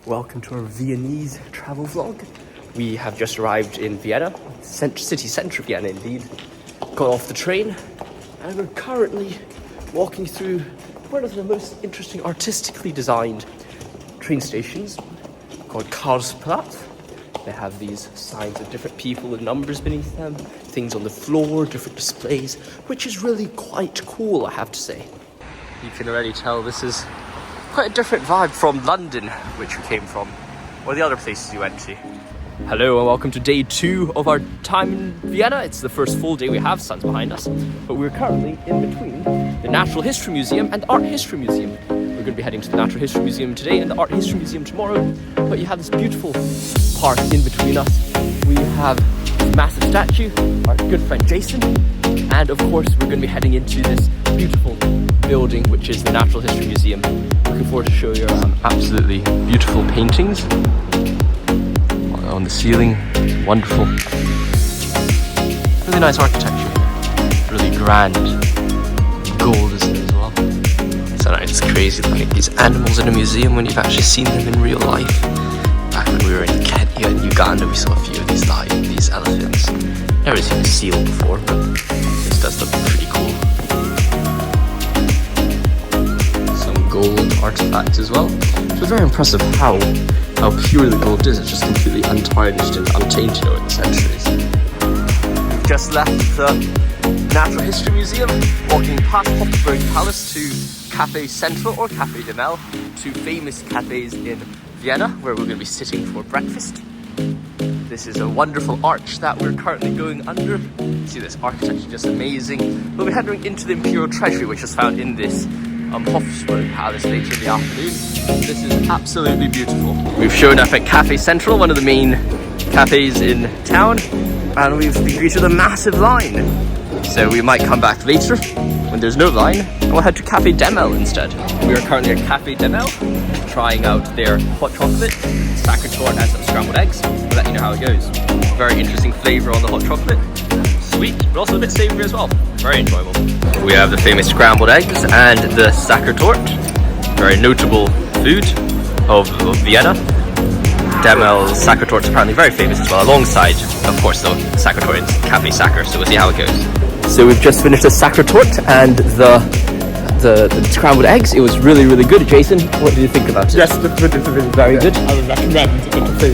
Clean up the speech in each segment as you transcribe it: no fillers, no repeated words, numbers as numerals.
Welcome to our Viennese travel vlog. We have just arrived in Vienna, city centre of Vienna indeed. Got off the train and we're currently walking through one of the most interesting artistically designed train stations called Karlskirche. They have these signs of different people and numbers beneath them, things on the floor, different displays, which is really quite cool, I have to say. You can already tell this is quite a different vibe from London, which we came from, or the other places you went to. Hello and welcome to day 2 of our time in Vienna. It's the first full day we have, sun's behind us, but we're currently in between the Natural History Museum and the Art History Museum. We're going to be heading to the Natural History Museum today and the Art History Museum tomorrow, but you have this beautiful park in between us. We have this massive statue, our good friend Jason, and of course we're going to be heading into this beautiful building, which is the Natural History Museum. Looking forward to show you some absolutely beautiful paintings on the ceiling. Wonderful, really nice architecture, really grand. Gold is there as well. So it's crazy looking at these animals in a museum when you've actually seen them in real life. Back when we were in Kenya and Uganda, we saw a few of these live, these elephants. Never seen a seal before, but this does look pretty cool. Gold artifacts as well. So it's very impressive how pure the gold is. It's just completely untarnished and untainted over the centuries. We've just left the Natural History Museum, walking past Votive Palace to Cafe Central or Cafe Demel, two famous cafes in Vienna where we're going to be sitting for breakfast. This is a wonderful arch that we're currently going under. See, this architecture just amazing. We'll be heading into the Imperial Treasury, which is found in this Schönbrunn Palace later in the afternoon. This is absolutely beautiful. We've shown up at Cafe Central, one of the main cafes in town, and we've been greeted with a massive line. So we might come back later when there's no line, and we'll head to Cafe Demel instead. We are currently at Cafe Demel, trying out their hot chocolate, Sacher torte and some scrambled eggs. We'll let you know how it goes. Very interesting flavour on the hot chocolate. Sweet, but also a bit savoury as well. Very enjoyable. We have the famous scrambled eggs and the Sacher torte, very notable food of Vienna. Demel's Sacher torte is apparently very famous as well, alongside, of course, the Sacher torte in Cafe Sacher, so we'll see how it goes. So we've just finished the Sacher torte and the scrambled eggs. It was really, really good. Jason, what did you think about it? Yes, it's very good. I would recommend the Cafe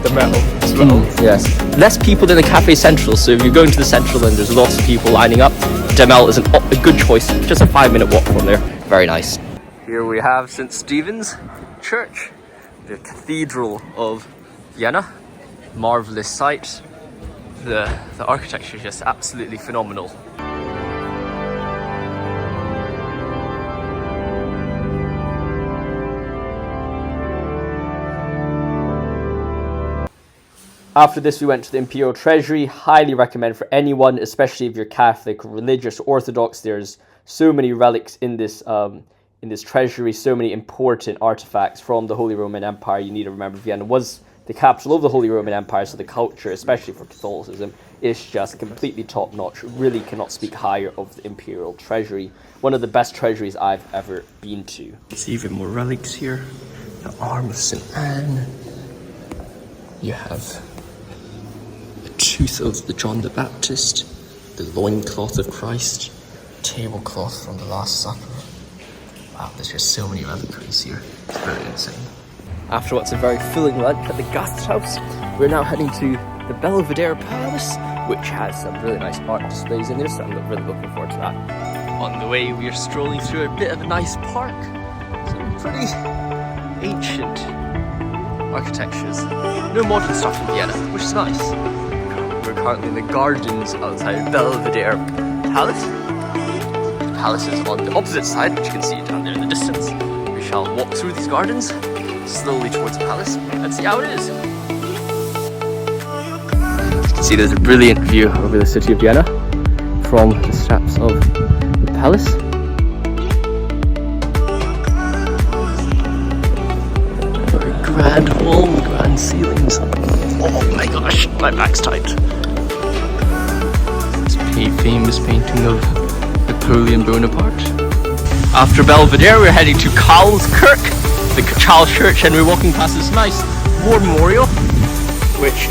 Demel as well. Yes. Less people than the Cafe Central, so if you're going to the Central and there's lots of people lining up, Demel is a good choice. Just a 5-minute walk from there. Very nice. Here we have St. Stephen's Church, the Cathedral of Vienna. Marvellous sight. The architecture is just absolutely phenomenal. After this, we went to the Imperial Treasury. Highly recommend for anyone, especially if you're Catholic, religious, Orthodox. There's so many relics in this treasury, so many important artifacts from the Holy Roman Empire. You need to remember Vienna was the capital of the Holy Roman Empire, so the culture, especially for Catholicism, is just completely top-notch. Really cannot speak higher of the Imperial Treasury. One of the best treasuries I've ever been to. There's even more relics here. The arm of St. Anne. You have tooth of the John the Baptist, the loincloth of Christ, tablecloth from the Last Supper. Wow, there's just so many reliquaries here. It's really insane. After what's a very filling lunch at the Gasthaus, we're now heading to the Belvedere Palace, which has some really nice art displays in there, so I'm really looking forward to that. On the way, we are strolling through a bit of a nice park. Some pretty ancient architectures. No modern stuff in Vienna, which is nice. We're currently in the gardens outside Belvedere Palace. The palace is on the opposite side, which you can see down there in the distance. We shall walk through these gardens slowly towards the palace and see how it is. You can see there's a brilliant view over the city of Vienna from the steps of the palace. Grand hall, grand ceilings. Oh my gosh, my back's tight. This famous painting of Napoleon Bonaparte. After Belvedere, we're heading to Karlskirche, the Karlskirche, and we're walking past this nice war memorial, which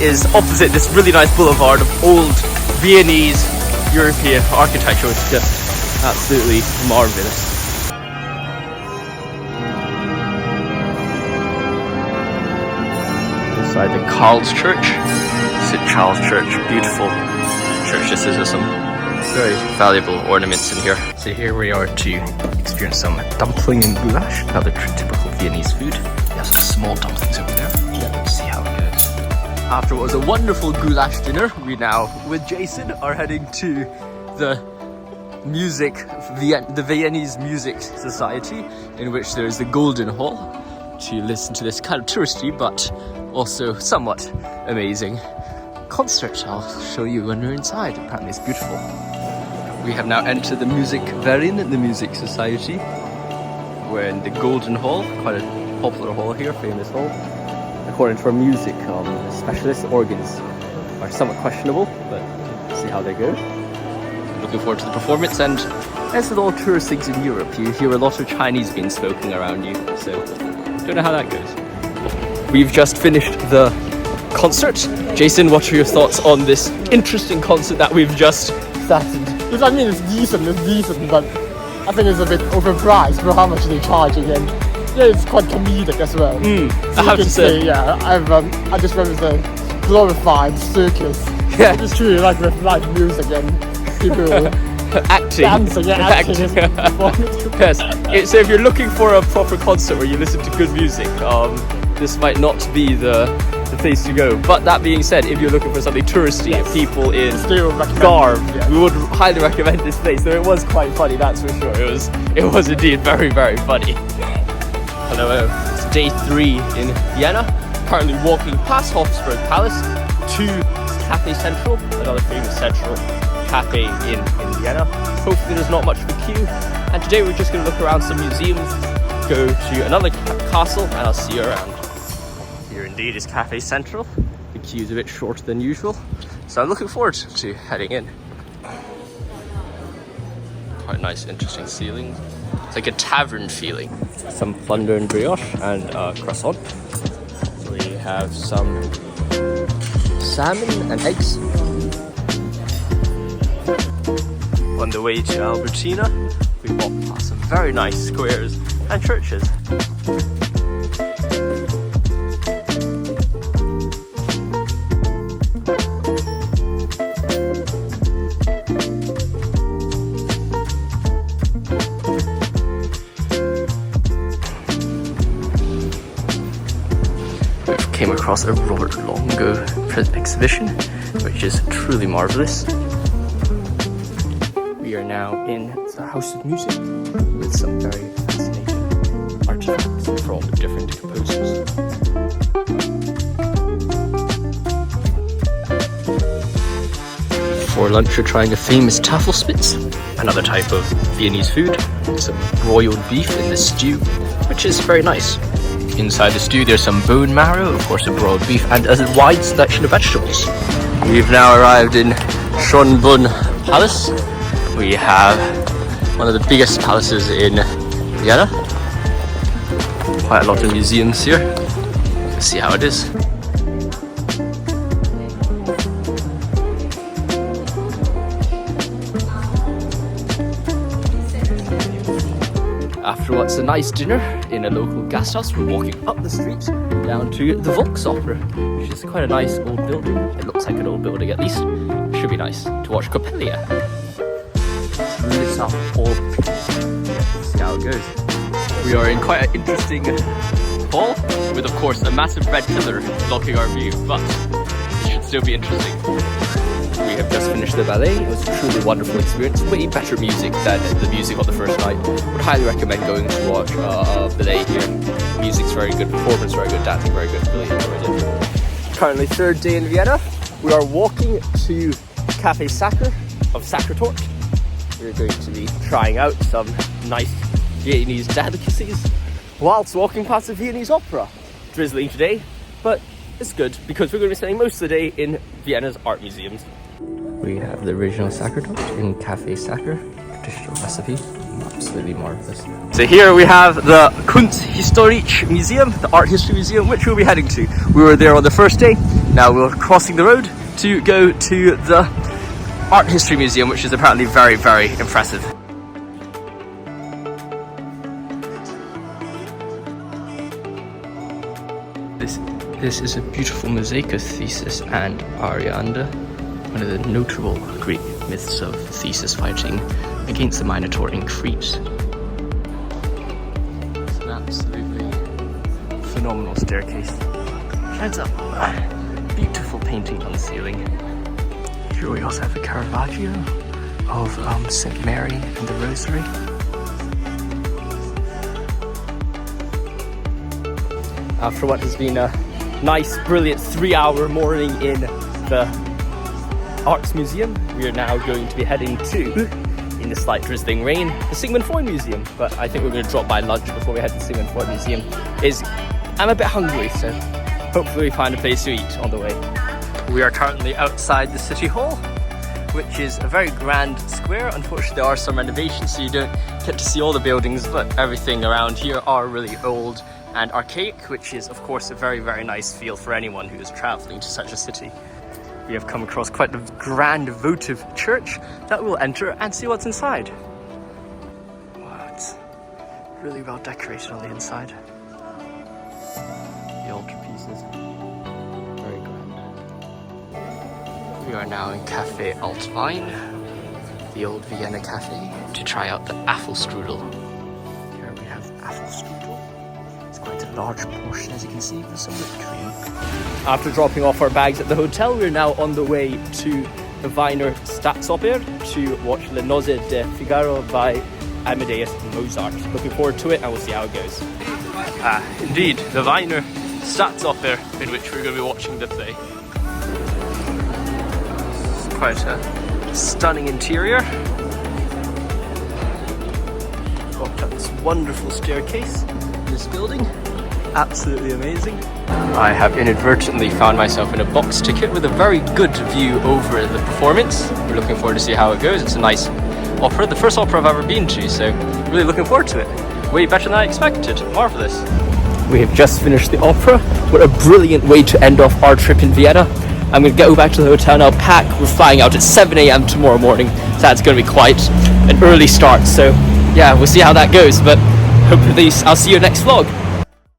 is opposite this really nice boulevard of old Viennese European architecture, which is just absolutely marvelous. Inside the Karlskirche, St. Charles Church, beautiful church this is, with some very valuable ornaments in here. So here we are to experience some dumpling and goulash, another typical Viennese food. We have some small dumplings over there. Let's see how it goes. After what was a wonderful goulash dinner, we now, with Jason, are heading to the Viennese Music Society, in which there is the Golden Hall, to listen to this kind of touristy but also somewhat amazing concert. I'll show you when we're inside. Apparently it's beautiful. We have now entered the Music Verein, the Music Society. We're in the Golden Hall, quite a popular hall here, famous hall. According to our music specialists, organs are somewhat questionable, but we'll see how they go. Looking forward to the performance, and as with all tourist things in Europe, you hear a lot of Chinese being spoken around you, so don't know how that goes. We've just finished the concert. Jason, what are your thoughts on this interesting concert that we've just started? I mean, it's decent, but I think it's a bit overpriced for how much they're charging, and yeah, it's quite comedic as well. I have to say, yeah, I just went with a glorified circus. Yeah, it's truly like with live music and people acting. Dancing, yeah, acting. Yes. So if you're looking for a proper concert where you listen to good music, this might not be the place to go. But that being said, if you're looking for something touristy, yes, people in garb, yeah, we would highly recommend this place. So it was quite funny, that's for sure. It was indeed very, very funny. Hello, it's day 3 in Vienna. Currently walking past Hofburg Palace to Cafe Central, another famous central cafe in Vienna. Hopefully there's not much of a queue. And today we're just going to look around some museums, go to another castle, and I'll see you around. Here indeed is Cafe Central. The queue's a bit shorter than usual, so I'm looking forward to heading in. Quite nice, interesting ceiling. It's like a tavern feeling. Some plunder and brioche and croissant. We have some salmon and eggs. On the way to Albertina, we walk past some very nice squares and churches. We came across a Robert Longo exhibition, which is truly marvelous. We are now in the House of Music with some very fascinating artifacts from different composers. For lunch, we're trying a famous Tafelspitz, another type of Viennese food. Some broiled beef in the stew, which is very nice. Inside the stew, there's some bone marrow, of course, a broiled beef, and a wide selection of vegetables. We've now arrived in Schönbrunn Palace. We have one of the biggest palaces in Vienna. Quite a lot of museums here. Let's see how it is. After what's a nice dinner in a local Gasthaus, we're walking up the street down to the Volksoper, which is quite a nice old building. It looks like an old building at least. Should be nice to watch Coppelia. It's a whole piece. See how it goes. We are in quite an interesting hall with, of course, a massive red pillar blocking our view, but it should still be interesting. We have just finished the ballet. It was a truly wonderful experience. Way better music than the music on the first night. Would highly recommend going to watch a ballet here. Music's very good, performance very good, dancing very good. Really enjoyed it. Currently 3rd day in Vienna. We are walking to Cafe Sacher of Sachertorte. We're going to be trying out some nice Viennese delicacies whilst walking past the Viennese Opera. Drizzling today, but it's good because we're going to be spending most of the day in Vienna's art museums. We have the original Sachertorte in Cafe Sacher, traditional recipe, Absolutely marvellous. So here we have the Kunsthistorische Museum, the Art History Museum, which we'll be heading to. We were there on the first day, now we're crossing the road to go to the Art History Museum, which is apparently very, very impressive. This is a beautiful mosaic of Theseus and Ariadne, one of the notable Greek myths of Theseus fighting against the Minotaur in Crete. It's an absolutely phenomenal staircase. Shines up. Beautiful painting on the ceiling. Here we also have a Caravaggio of St. Mary and the Rosary. After what has been a nice, brilliant 3-hour morning in the Arts Museum, we are now going to be heading to, in the slight drizzling rain, the Sigmund Freud Museum. But I think we're going to drop by lunch before we head to the Sigmund Freud Museum. I'm a bit hungry, so hopefully we find a place to eat on the way. We are currently outside the City Hall, which is a very grand square. Unfortunately, there are some renovations, so you don't get to see all the buildings, but everything around here are really old and archaic, which is of course a very, very nice feel for anyone who is traveling to such a city. We have come across quite a grand votive church that we'll enter and see what's inside. Wow, it's really well decorated on the inside. The altar pieces, very grand. We are now in Cafe Alts Wien, the old Vienna cafe, to try out the Apfelstrudel. Here we have Apfelstrudel. Quite a large portion, as you can see, with some whipped cream. After dropping off our bags at the hotel, we're now on the way to the Wiener Staatsoper to watch Le Nozze di Figaro by Amadeus Mozart. Looking forward to it, and we'll see how it goes. Indeed, the Wiener Staatsoper, in which we're going to be watching the play. It's quite a stunning interior. Walked up this wonderful staircase. This building, absolutely amazing. I have inadvertently found myself in a box ticket with a very good view over the performance. We're looking forward to see how it goes. It's a nice opera, the first opera I've ever been to, so really looking forward to it. Way better than I expected. Marvellous. We have just finished the opera. What a brilliant way to end off our trip in Vienna. I'm going to go back to the hotel now, pack. We're flying out at 7 a.m. tomorrow morning, so that's going to be quite an early start. So yeah, we'll see how that goes, but hopefully I'll see you next vlog.